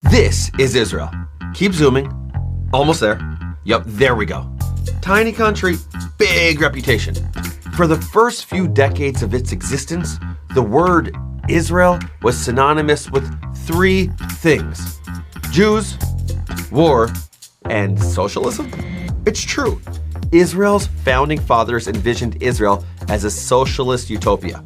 This is Israel. Keep zooming. Almost there. Yup, there we go. Tiny country, big reputation. For the first few decades of its existence, the word Israel was synonymous with three things: Jews, war, and socialism. It's true. Israel's founding fathers envisioned Israel as a socialist utopia.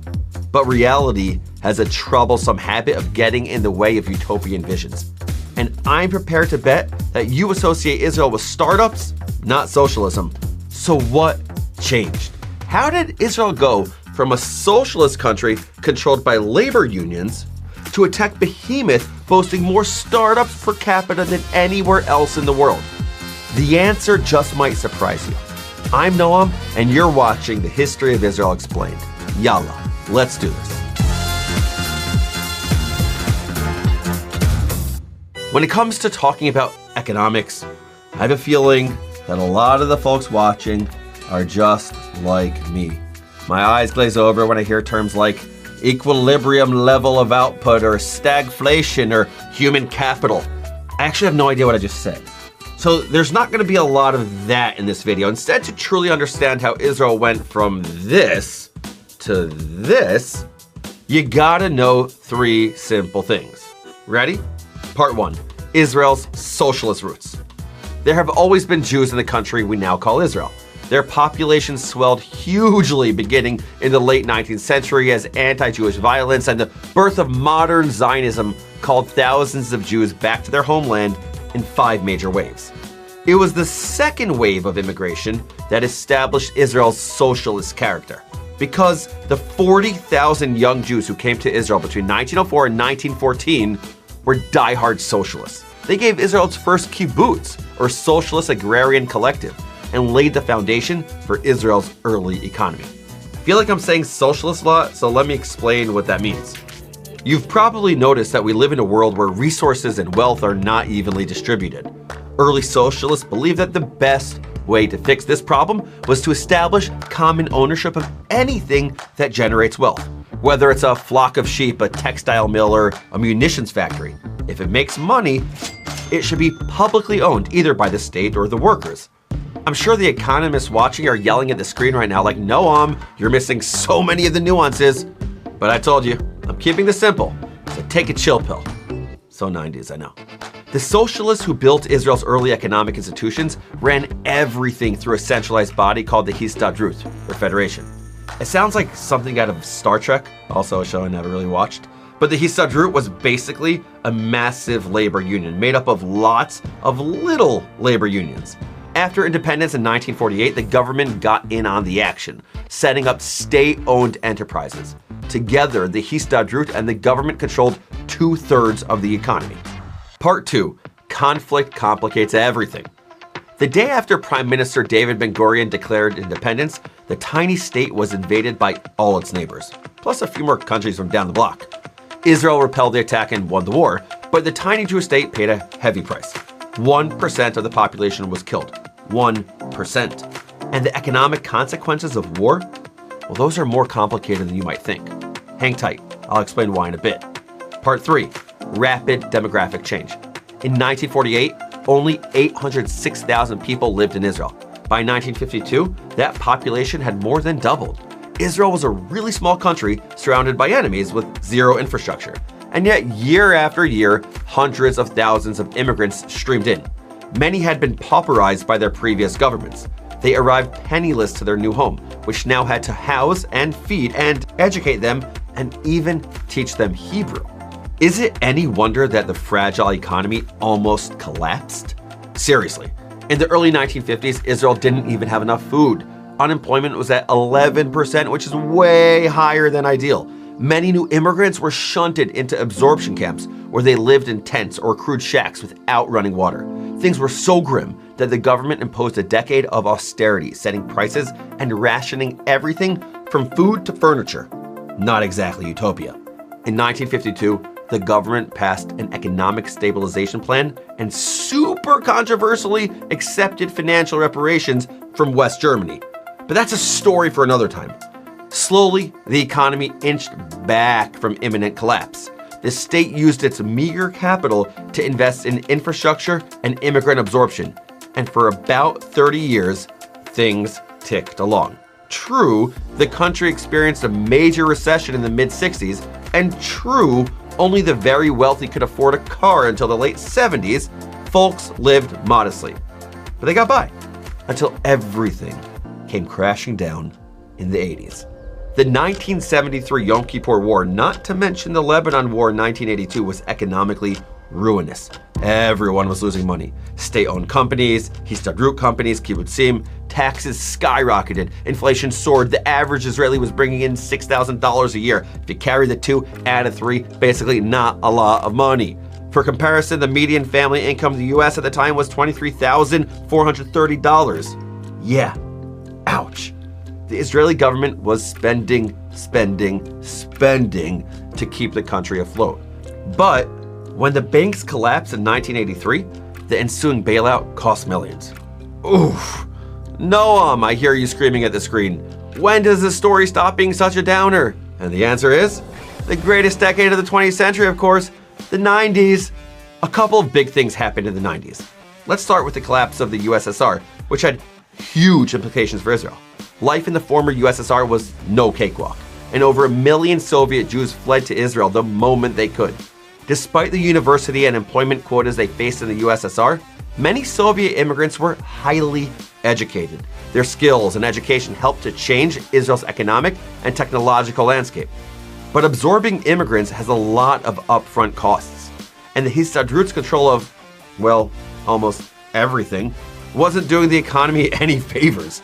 But reality has a troublesome habit of getting in the way of utopian visions. And I'm prepared to bet that you associate Israel with startups, not socialism. So what changed? How did Israel go from a socialist country controlled by labor unions to a tech behemoth boasting more startups per capita than anywhere else in the world? The answer just might surprise you. I'm Noam, and you're watching the History of Israel Explained. Yalla, let's do this. When it comes to talking about economics, I have a feeling that a lot of the folks watching are just like me. My eyes glaze over when I hear terms like equilibrium level of output or stagflation or human capital. I actually have no idea what I just said. So there's not going to be a lot of that in this video. Instead, to truly understand how Israel went from this to this, you gotta know three simple things. Ready? Part 1, Israel's socialist roots. There have always been Jews in the country we now call Israel. Their population swelled hugely beginning in the late 19th century as anti-Jewish violence and the birth of modern Zionism called thousands of Jews back to their homeland in 5 major waves. It was the second wave of immigration that established Israel's socialist character, because the 40,000 young Jews who came to Israel between 1904 and 1914 were diehard socialists. They gave Israel its first kibbutz, or socialist agrarian collective, and laid the foundation for Israel's early economy. I feel like I'm saying socialist a lot, so let me explain what that means. You've probably noticed that we live in a world where resources and wealth are not evenly distributed. Early socialists believed that the best way to fix this problem was to establish common ownership of anything that generates wealth. Whether it's a flock of sheep, a textile mill, or a munitions factory, if it makes money, it should be publicly owned either by the state or the workers. I'm sure the economists watching are yelling at the screen right now like, Noam, you're missing so many of the nuances. But I told you, I'm keeping this simple, so take a chill pill. So 90s, I know. The socialists who built Israel's early economic institutions ran everything through a centralized body called the Histadrut, or Federation. It sounds like something out of Star Trek, also a show I never really watched. But the Histadrut was basically a massive labor union made up of lots of little labor unions. After independence in 1948, the government got in on the action, setting up state-owned enterprises. Together, the Histadrut and the government controlled 2/3 of the economy. Part 2, conflict complicates everything. The day after Prime Minister David Ben-Gurion declared independence, the tiny state was invaded by all its neighbors, plus a few more countries from down the block. Israel repelled the attack and won the war, but the tiny Jewish state paid a heavy price. 1% of the population was killed. 1%. And the economic consequences of war? Well, those are more complicated than you might think. Hang tight, I'll explain why in a bit. Part 3, rapid demographic change. In 1948, only 806,000 people lived in Israel. By 1952, that population had more than doubled. Israel was a really small country surrounded by enemies with zero infrastructure. And yet, year after year, hundreds of thousands of immigrants streamed in. Many had been pauperized by their previous governments. They arrived penniless to their new home, which now had to house and feed and educate them and even teach them Hebrew. Is it any wonder that the fragile economy almost collapsed? Seriously, in the early 1950s, Israel didn't even have enough food. Unemployment was at 11%, which is way higher than ideal. Many new immigrants were shunted into absorption camps where they lived in tents or crude shacks without running water. Things were so grim that the government imposed a decade of austerity, setting prices and rationing everything from food to furniture. Not exactly utopia. In 1952, the government passed an economic stabilization plan and super controversially accepted financial reparations from West Germany. But that's a story for another time. Slowly, the economy inched back from imminent collapse. the state used its meager capital to invest in infrastructure and immigrant absorption. And for about 30 years, things ticked along. True, the country experienced a major recession in the mid-60s, and true, only the very wealthy could afford a car until the late 70s. Folks lived modestly. But they got by, until everything came crashing down in the 80s. The 1973 Yom Kippur War, not to mention the Lebanon War in 1982, was economically ruinous. Everyone was losing money. State-owned companies, Histadrut companies, kibbutzim, taxes skyrocketed, inflation soared. The average Israeli was bringing in $6,000 a year. If you carry the 2, add a 3, basically not a lot of money. For comparison, the median family income in the US at the time was $23,430. Yeah, ouch. The Israeli government was spending to keep the country afloat. But when the banks collapsed in 1983, the ensuing bailout cost millions. Oof. Noam, I hear you screaming at the screen. When does this story stop being such a downer? And the answer is, the greatest decade of the 20th century, of course, the 90s. A couple of big things happened in the 90s. Let's start with the collapse of the USSR, which had huge implications for Israel. Life in the former USSR was no cakewalk, and over 1 million Soviet Jews fled to Israel the moment they could. Despite the university and employment quotas they faced in the USSR, many Soviet immigrants were highly educated. Their skills and education helped to change Israel's economic and technological landscape. But absorbing immigrants has a lot of upfront costs, and the Histadrut's control of, well, almost everything wasn't doing the economy any favors.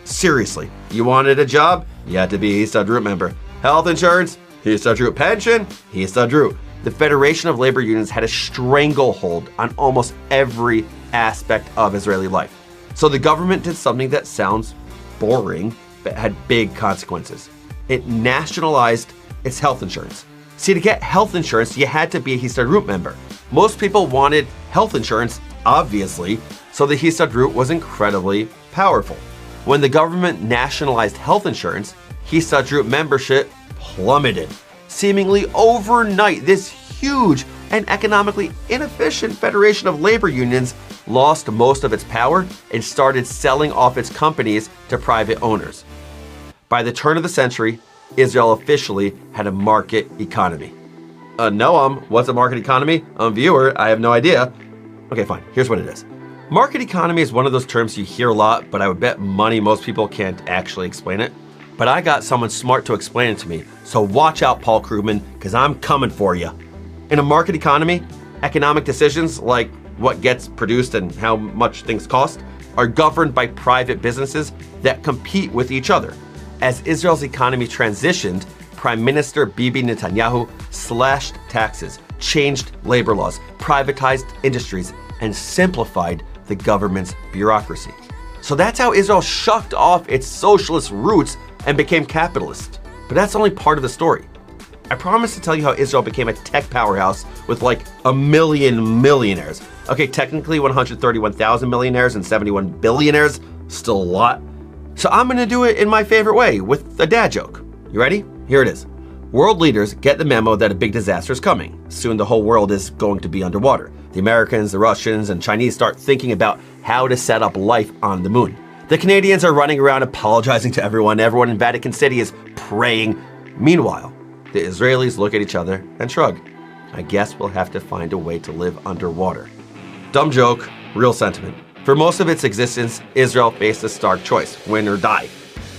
Seriously, you wanted a job? You had to be a Histadrut member. Health insurance? Histadrut. Pension? Histadrut. The Federation of Labor Unions had a stranglehold on almost every aspect of Israeli life. So the government did something that sounds boring, but had big consequences. It nationalized its health insurance. See, to get health insurance, you had to be a Histadrut member. Most people wanted health insurance, obviously, so the Histadrut was incredibly powerful. When the government nationalized health insurance, Histadrut membership plummeted. Seemingly overnight, this huge and economically inefficient Federation of Labor Unions lost most of its power and started selling off its companies to private owners. By the turn of the century, Israel officially had a market economy. Noam, what's a market economy? Viewer, I have no idea. Okay, fine, here's what it is. Market economy is one of those terms you hear a lot, but I would bet money most people can't actually explain it. But I got someone smart to explain it to me, so watch out, Paul Krugman, because I'm coming for you. In a market economy, economic decisions like what gets produced and how much things cost are governed by private businesses that compete with each other. As Israel's economy transitioned, Prime Minister Bibi Netanyahu slashed taxes, changed labor laws, privatized industries, and simplified the government's bureaucracy. So that's how Israel shucked off its socialist roots and became capitalist. But that's only part of the story. I promise to tell you how Israel became a tech powerhouse with like 1 million millionaires. Okay, technically 131,000 millionaires and 71 billionaires, still a lot. So I'm gonna do it in my favorite way, with a dad joke. You ready? Here it is. World leaders get the memo that a big disaster is coming. Soon the whole world is going to be underwater. The Americans, the Russians, and Chinese start thinking about how to set up life on the moon. The Canadians are running around apologizing to everyone. Everyone in Vatican City is praying. Meanwhile, the Israelis look at each other and shrug. I guess we'll have to find a way to live underwater. Dumb joke, real sentiment. For most of its existence, Israel faced a stark choice, win or die.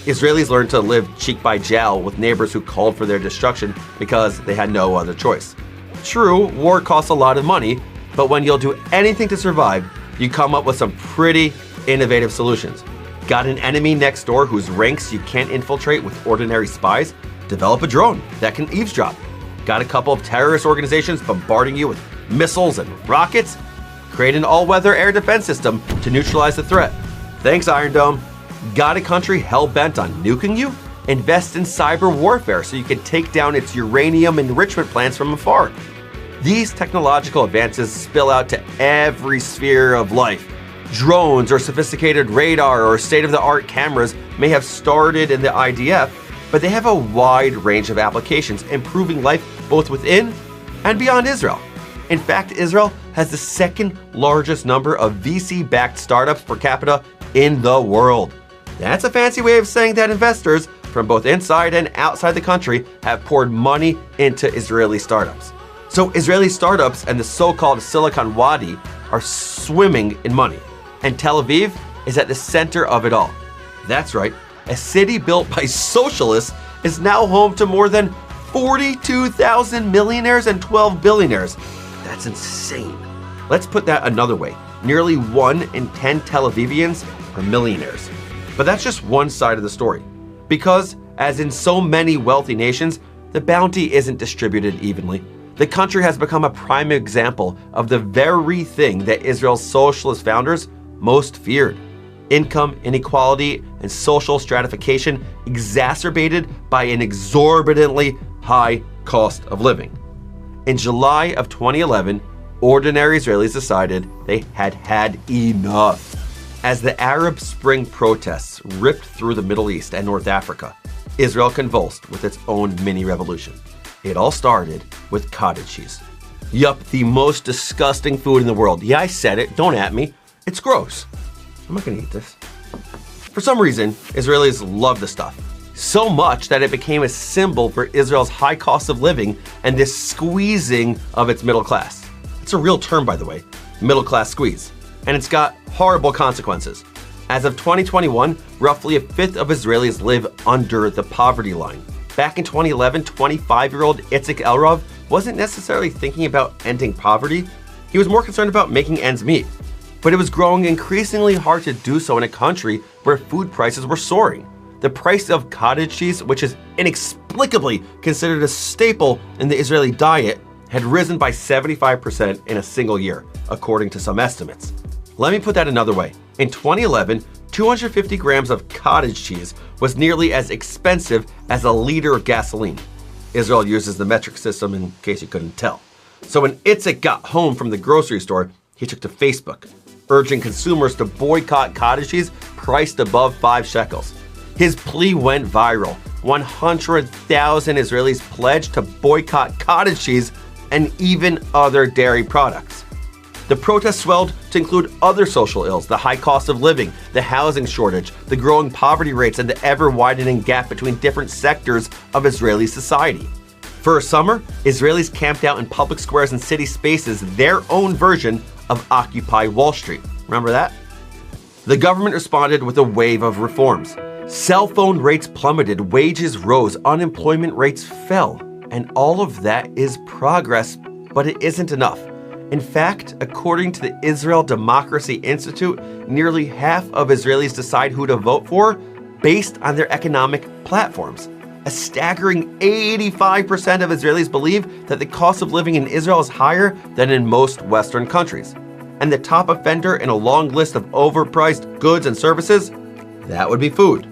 Israelis learned to live cheek by jowl with neighbors who called for their destruction because they had no other choice. True, war costs a lot of money, but when you'll do anything to survive, you come up with some pretty innovative solutions. Got an enemy next door whose ranks you can't infiltrate with ordinary spies? Develop a drone that can eavesdrop. Got a couple of terrorist organizations bombarding you with missiles and rockets? Create an all-weather air defense system to neutralize the threat. Thanks, Iron Dome. Got a country hell-bent on nuking you? Invest in cyber warfare so you can take down its uranium enrichment plants from afar. These technological advances spill out to every sphere of life. Drones or sophisticated radar or state-of-the-art cameras may have started in the IDF, but they have a wide range of applications, improving life both within and beyond Israel. In fact, Israel has the second largest number of VC-backed startups per capita in the world. That's a fancy way of saying that investors from both inside and outside the country have poured money into Israeli startups. So Israeli startups and the so-called Silicon Wadi are swimming in money. And Tel Aviv is at the center of it all. That's right, a city built by socialists is now home to more than 42,000 millionaires and 12 billionaires. That's insane. Let's put that another way. Nearly 1 in 10 Tel Avivians are millionaires. But that's just one side of the story. Because, as in so many wealthy nations, the bounty isn't distributed evenly. The country has become a prime example of the very thing that Israel's socialist founders most feared: income inequality and social stratification exacerbated by an exorbitantly high cost of living. In July of 2011, ordinary Israelis decided they had had enough. As the Arab Spring protests ripped through the Middle East and North Africa, Israel convulsed with its own mini-revolution. It all started with cottage cheese. Yup, the most disgusting food in the world. Yeah, I said it, don't at me. It's gross. I'm not gonna eat this. For some reason, Israelis love the stuff. So much that it became a symbol for Israel's high cost of living and this squeezing of its middle class. It's a real term, by the way, middle class squeeze. And it's got horrible consequences. As of 2021, roughly a fifth of Israelis live under the poverty line. Back in 2011, 25-year-old Itzik Elrov wasn't necessarily thinking about ending poverty. He was more concerned about making ends meet. But it was growing increasingly hard to do so in a country where food prices were soaring. The price of cottage cheese, which is inexplicably considered a staple in the Israeli diet, had risen by 75% in a single year, according to some estimates. Let me put that another way. In 2011, 250 grams of cottage cheese was nearly as expensive as a liter of gasoline. Israel uses the metric system in case you couldn't tell. So when Itzik got home from the grocery store, he took to Facebook, urging consumers to boycott cottage cheese priced above 5 shekels. His plea went viral. 100,000 Israelis pledged to boycott cottage cheese and even other dairy products. The protests swelled to include other social ills: the high cost of living, the housing shortage, the growing poverty rates, and the ever-widening gap between different sectors of Israeli society. For a summer, Israelis camped out in public squares and city spaces, their own version of Occupy Wall Street. Remember that? The government responded with a wave of reforms. Cell phone rates plummeted, wages rose, unemployment rates fell. And all of that is progress, but it isn't enough. In fact, according to the Israel Democracy Institute, nearly half of Israelis decide who to vote for based on their economic platforms. A staggering 85% of Israelis believe that the cost of living in Israel is higher than in most Western countries. And the top offender in a long list of overpriced goods and services? That would be food.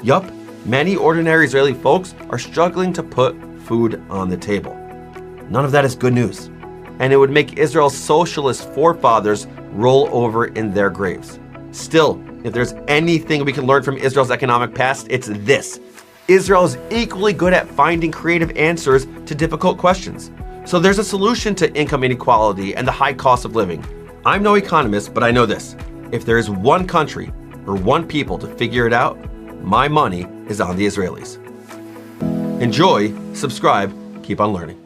Yup, many ordinary Israeli folks are struggling to put food on the table. None of that is good news. And it would make Israel's socialist forefathers roll over in their graves. Still, if there's anything we can learn from Israel's economic past, it's this: Israel is equally good at finding creative answers to difficult questions. So there's a solution to income inequality and the high cost of living. I'm no economist, but I know this: if there is one country or one people to figure it out, my money is on the Israelis. Enjoy, subscribe, keep on learning.